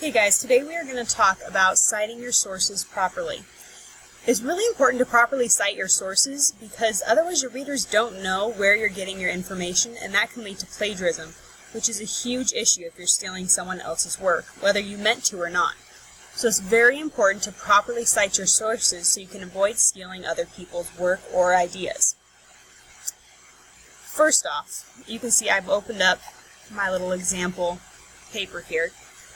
Hey guys, today we are going to talk about citing your sources properly. It's really important to properly cite your sources because otherwise your readers don't know where you're getting your information, and that can lead to plagiarism, which is a huge issue if you're stealing someone else's work, whether you meant to or not. So it's very important to properly cite your sources so you can avoid stealing other people's work or ideas. First off, you can see I've opened up my little example paper here.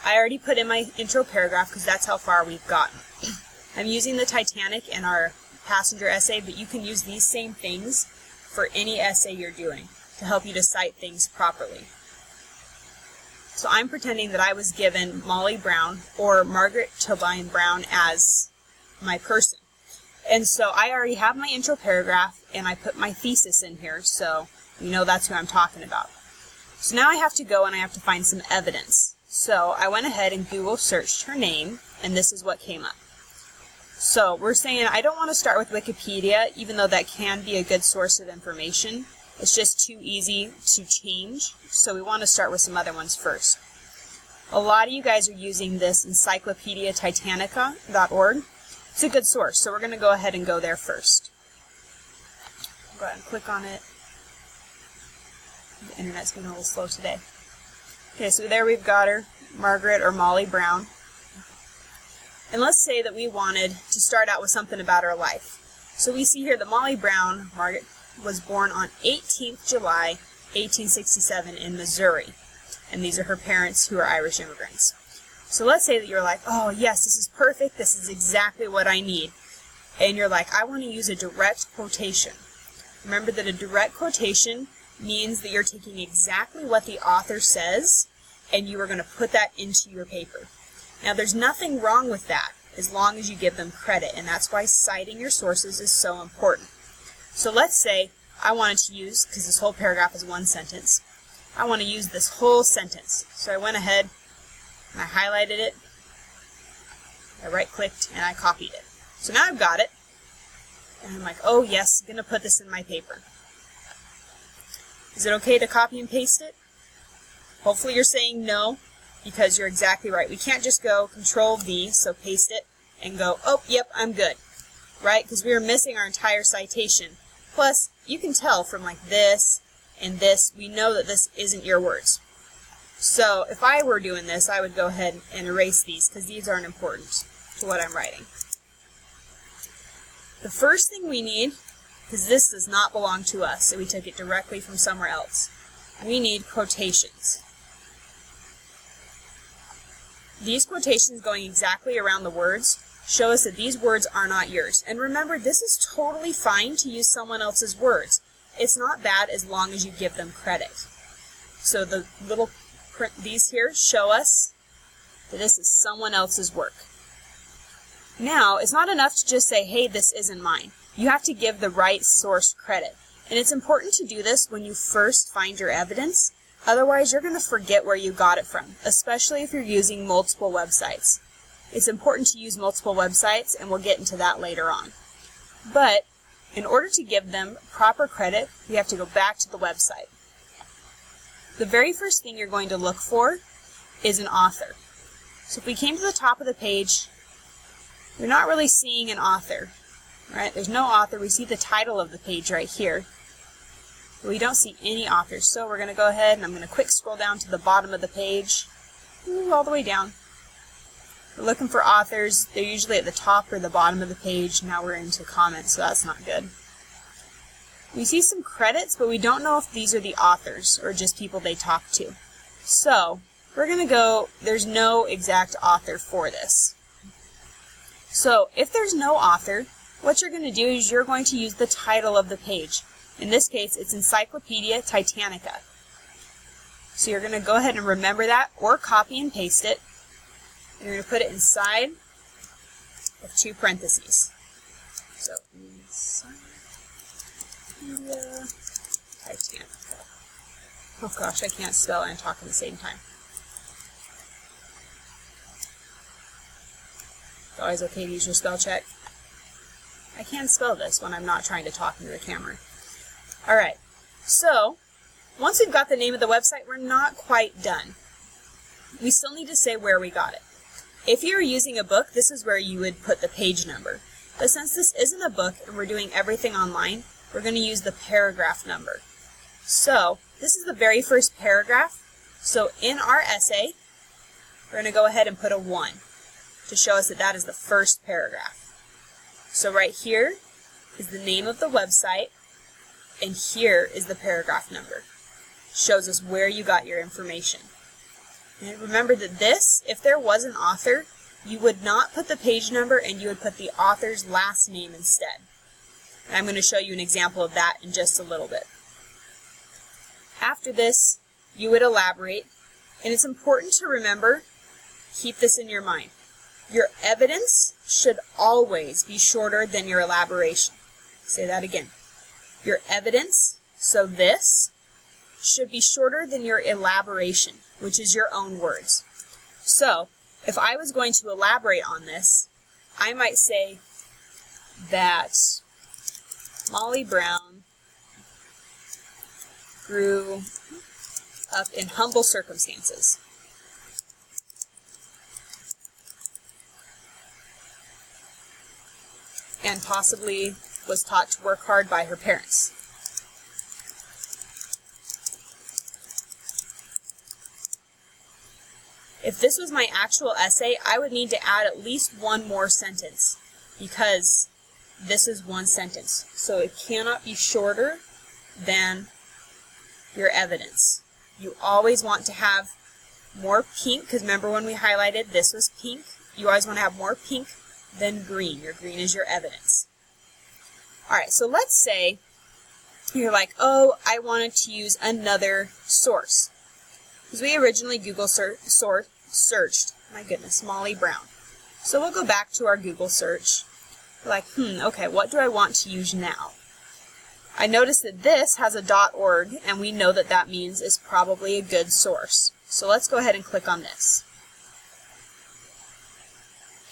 I already put in my intro paragraph because that's how far we've gotten. I'm using the Titanic in our passenger essay, but you can use these same things for any essay you're doing to help you to cite things properly. So I'm pretending that I was given Molly Brown or Margaret Tobin Brown as my person. And so I already have my intro paragraph and I put my thesis in here, so you know that's who I'm talking about. So now I have to go and I have to find some evidence. So I went ahead and Google searched her name, and this is what came up. So we're saying I don't want to start with Wikipedia, even though that can be a good source of information. It's just too easy to change, so we want to start with some other ones first. A lot of you guys are using this encyclopediatitanica.org. It's a good source, so we're going to go ahead and go there first. Go ahead and click on it. The internet's been a little slow today. Okay, so there we've got her, Margaret or Molly Brown. And let's say that we wanted to start out with something about her life. So we see here that Molly Brown, Margaret, was born on 18th July, 1867 in Missouri. And these are her parents who are Irish immigrants. So let's say that you're like, oh yes, this is perfect, this is exactly what I need. And you're like, I want to use a direct quotation. Remember that a direct quotation means that you're taking exactly what the author says and you are going to put that into your paper. Now there's nothing wrong with that as long as you give them credit, and that's why citing your sources is so important. So let's say I wanted to use, because this whole paragraph is one sentence, I want to use this whole sentence. So I went ahead and I highlighted it, I right-clicked, and I copied it. So now I've got it, and I'm like, oh yes, I'm going to put this in my paper. Is it okay to copy and paste it? Hopefully you're saying no, because you're exactly right. We can't just go Control-V, so paste it, and go, oh, yep, I'm good. Right? Because we were missing our entire citation. Plus, you can tell from like this and this, we know that this isn't your words. So if I were doing this, I would go ahead and erase these, because these aren't important to what I'm writing. The first thing we need, because this does not belong to us, so we took it directly from somewhere else. We need quotations. These quotations going exactly around the words show us that these words are not yours. And remember, this is totally fine to use someone else's words. It's not bad as long as you give them credit. So the little print, these here show us that this is someone else's work. Now, it's not enough to just say, hey, this isn't mine. You have to give the right source credit. And it's important to do this when you first find your evidence. Otherwise, you're going to forget where you got it from, especially if you're using multiple websites. It's important to use multiple websites, and we'll get into that later on. But in order to give them proper credit, we have to go back to the website. The very first thing you're going to look for is an author. So if we came to the top of the page, you're not really seeing an author. Right? There's no author. We see the title of the page right here. But we don't see any authors. So we're going to go ahead and I'm going to quick scroll down to the bottom of the page. All the way down. We're looking for authors. They're usually at the top or the bottom of the page. Now we're into comments, so that's not good. We see some credits, but we don't know if these are the authors or just people they talk to. So we're going to go, there's no exact author for this. So if there's no author, what you're going to do is you're going to use the title of the page. In this case, it's Encyclopedia Titanica. So you're going to go ahead and remember that, or copy and paste it. And you're going to put it inside of two parentheses. So, Encyclopedia Titanica. Oh gosh, I can't spell and talk at the same time. It's always okay to use your spell check. I can't spell this when I'm not trying to talk into the camera. Alright, so once we've got the name of the website, we're not quite done. We still need to say where we got it. If you were using a book, this is where you would put the page number. But since this isn't a book and we're doing everything online, we're going to use the paragraph number. So this is the very first paragraph. So in our essay, we're going to go ahead and put a 1 to show us that that is the first paragraph. So right here is the name of the website, and here is the paragraph number. Shows us where you got your information. And remember that this, if there was an author, you would not put the page number and you would put the author's last name instead. And I'm going to show you an example of that in just a little bit. After this, you would elaborate, and it's important to remember, keep this in your mind. Your evidence should always be shorter than your elaboration. Say that again. Your evidence, so this, should be shorter than your elaboration, which is your own words. So, if I was going to elaborate on this, I might say that Molly Brown grew up in humble circumstances. And possibly was taught to work hard by her parents. If this was my actual essay, I would need to add at least one more sentence because this is one sentence. So it cannot be shorter than your evidence. You always want to have more pink, because remember when we highlighted this was pink? You always want to have more pink than green. Your green is your evidence. Alright, so let's say you're like, oh, I wanted to use another source. Because we originally Google searched, my goodness, Molly Brown. So we'll go back to our Google search. We're like, okay, what do I want to use now? I noticed that this has a .org, and we know that that means it's probably a good source. So let's go ahead and click on this.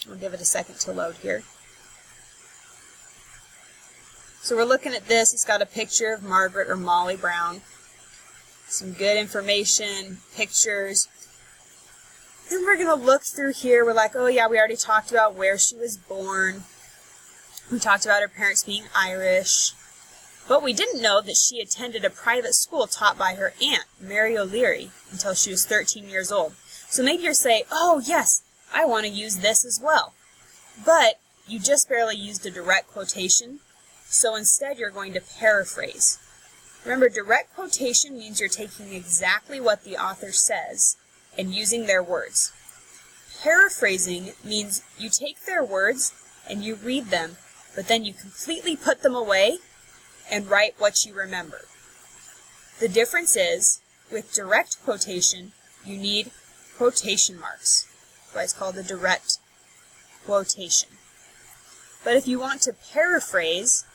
We'll give it a second to load here. So we're looking at this. It's got a picture of Margaret or Molly Brown. Some good information, pictures. Then we're going to look through here. We're like, oh yeah, we already talked about where she was born. We talked about her parents being Irish. But we didn't know that she attended a private school taught by her aunt, Mary O'Leary, until she was 13 years old. So maybe you're saying, oh yes, I want to use this as well. But you just barely used a direct quotation, so instead you're going to paraphrase. Remember, direct quotation means you're taking exactly what the author says and using their words. Paraphrasing means you take their words and you read them, but then you completely put them away and write what you remember. The difference is, with direct quotation, you need quotation marks. That's why it's called a direct quotation. But if you want to paraphrase,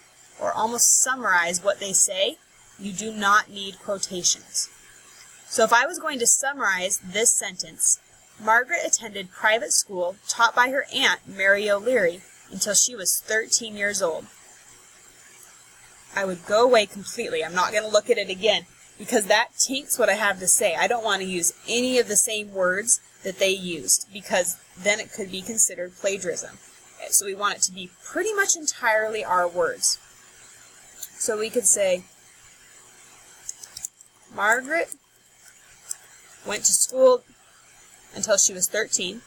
or almost summarize what they say, you do not need quotations. So if I was going to summarize this sentence, Margaret attended private school taught by her aunt, Mary O'Leary, until she was 13 years old. I would go away completely. I'm not going to look at it again because that taints what I have to say. I don't want to use any of the same words that they used because then it could be considered plagiarism. So we want it to be pretty much entirely our words. So we could say, Margaret went to school until she was 13.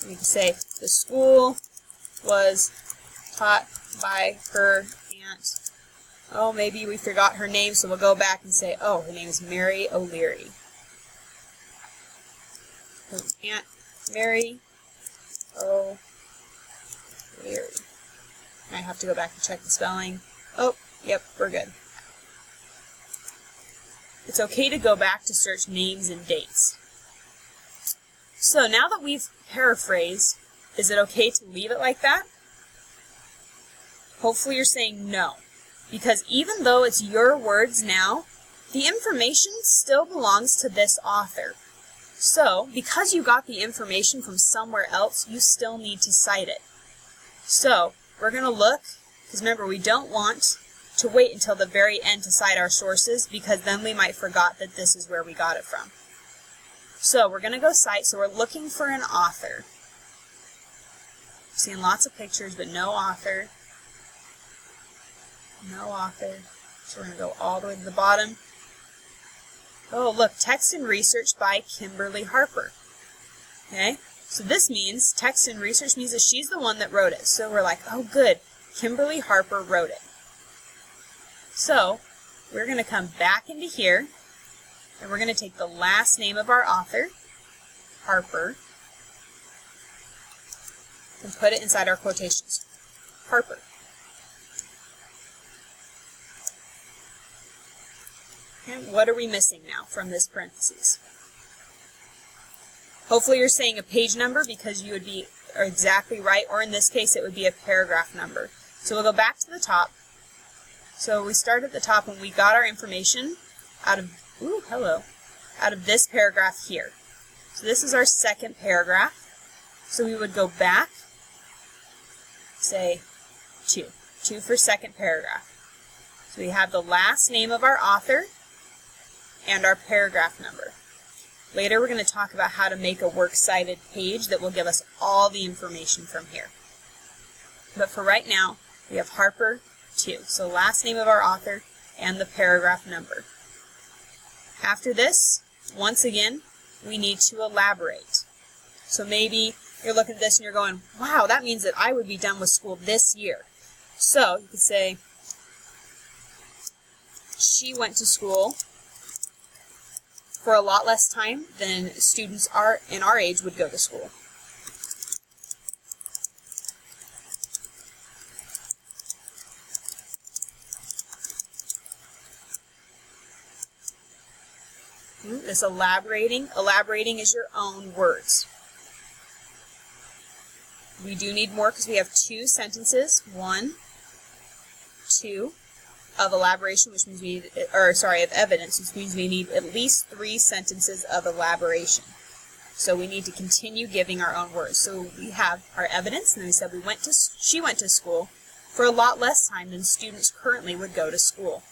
We can say the school was taught by her aunt. Oh, maybe we forgot her name, so we'll go back and say, oh, her name is Mary O'Leary. Her Aunt Mary O'Leary. I have to go back and check the spelling. Oh, yep, we're good. It's okay to go back to search names and dates. So now that we've paraphrased, is it okay to leave it like that? Hopefully you're saying no, because even though it's your words now, the information still belongs to this author. So, because you got the information from somewhere else, you still need to cite it. So, we're going to look, because remember, we don't want to wait until the very end to cite our sources, because then we might forgot that this is where we got it from. So we're going to go cite, so we're looking for an author. Seeing lots of pictures, but no author. No author. So we're going to go all the way to the bottom. Oh, look, text and research by Kimberly Harper. Okay, so this means, text and research means that she's the one that wrote it. So we're like, oh good, Kimberly Harper wrote it. So we're going to come back into here, and we're going to take the last name of our author, Harper, and put it inside our quotations. Harper. And what are we missing now from this parentheses? Hopefully you're saying a page number, because you would be exactly right, or in this case it would be a paragraph number. So we'll go back to the top. So we start at the top when we got our information out of, out of this paragraph here. So this is our second paragraph. So we would go back, say 2 for second paragraph. So we have the last name of our author and our paragraph number. Later we're going to talk about how to make a works cited page that will give us all the information from here. But for right now, we have Harper 2. So last name of our author and the paragraph number. After this, once again, we need to elaborate. So maybe you're looking at this and you're going, wow, that means that I would be done with school this year. So you could say, she went to school for a lot less time than students in our age would go to school. This elaborating is your own words. We do need more because we have 2 sentences, 1, 2, of elaboration, which means we need, of evidence, which means we need at least 3 sentences of elaboration. So we need to continue giving our own words. So we have our evidence, and then we said she went to school for a lot less time than students currently would go to school.